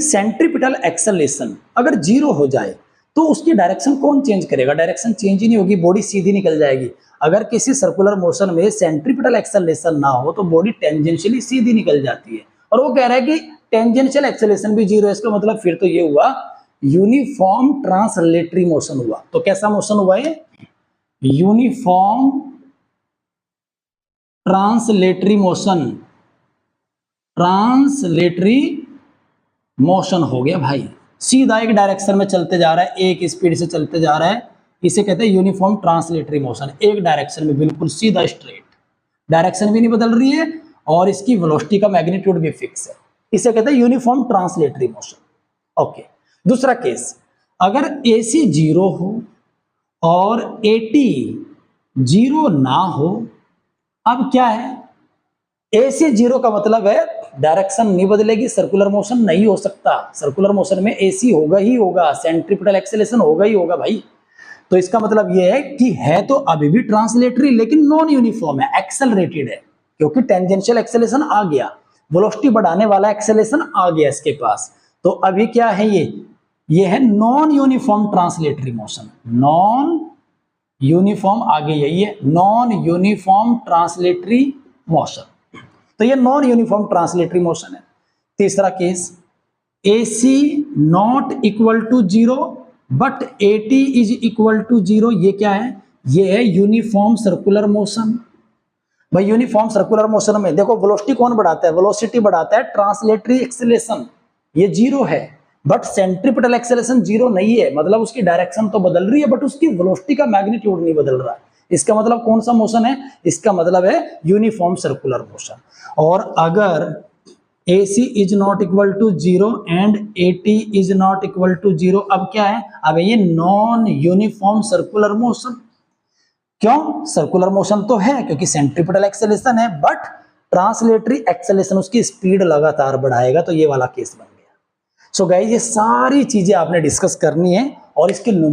Centripetal acceleration अगर 0 हो जाए तो उसकी डायरेक्शन कौन चेंज करेगा? डायरेक्शन चेंज ही नहीं होगी, बॉडी सीधी निकल जाएगी। अगर किसी सर्कुलर मोशन में सेंट्रीपिटल एक्सेलरेशन ना हो तो बॉडी टेंजेंशियली सीधी निकल जाती है। और वो कह रहा है कि टेंजेंशियल एक्सेलरेशन भी 0 है, इसका मतलब फिर तो ये हुआ यूनिफॉर्म ट्रांसलेटरी मोशन हुआ। तो कैसा मोशन हुआ है? Uniform translatory motion, translatory motion हो गया भाई। सीधा एक डायरेक्शन में चलते जा रहा है, एक स्पीड से चलते जा रहा है, इसे कहते हैं यूनिफॉर्म ट्रांसलेटरी मोशन। एक डायरेक्शन में बिल्कुल सीधा स्ट्रेट, डायरेक्शन भी नहीं बदल रही है और इसकी वेलोसिटी का मैग्नीट्यूड भी फिक्स है, इसे कहते हैं यूनिफॉर्म ट्रांसलेटरी मोशन। ओके, दूसरा केस, अगर AC 0 हो और AT 0 ना हो, अब क्या है? AC 0 का मतलब है डायरेक्शन नहीं बदलेगी, सर्कुलर मोशन नहीं हो सकता। सर्कुलर मोशन में AC होगा ही होगा, सेंट्रीपिटल एक्सेलरेशन होगा ही होगा भाई। तो इसका मतलब यह है कि है तो अभी भी ट्रांसलेटरी लेकिन नॉन यूनिफॉर्म है, एक्सेलरेटेड है, क्योंकि टेंजेंशियल एक्सेलरेशन आ गया, वेलोसिटी बढ़ाने वाला एक्सेलरेशन आ गया इसके पास। तो अभी क्या है? ये है non uniform translatory motion. Non uniform, आगे यही है, नॉन यूनिफॉर्म ट्रांसलेटरी मोशन। तो ये नॉन यूनिफॉर्म ट्रांसलेटरी मोशन है। तीसरा case, AC not equal to 0 but AT is equal to 0, ये क्या है? ये है यूनिफॉर्म सर्कुलर मोशन। भाई यूनिफॉर्म सर्कुलर मोशन में देखो वेलोसिटी कौन बढ़ाता है? वेलोसिटी बढ़ाता है ट्रांसलेटरी एक्सेलरेशन, ये 0 है, बट सेंट्रीपिटल एक्सेलरेशन 0 नहीं है, मतलब उसकी डायरेक्शन तो बदल रही है बट उसकी वेलोसिटी का मैग्नीट्यूड नहीं बदल रहा है। इसका मतलब कौन सा मोशन है? इसका मतलब है यूनिफॉर्म सर्कुलर मोशन। और अगर AC is not equal to 0 and AT is not equal to 0, अब क्या है? अब ये नॉन यूनिफॉर्म सर्कुलर मोशन। क्यों? सर्कुलर मोशन तो है क्योंकि सेंट्रीपिटल एक्सेलरेशन है, बट ट्रांसलेटरी एक्सेलरेशन उसकी स्पीड लगातार बढ़ाएगा, तो ये वाला केस बन गया। सो गाइस, ये सारी चीजें आपने डिस्कस करनी है और इसके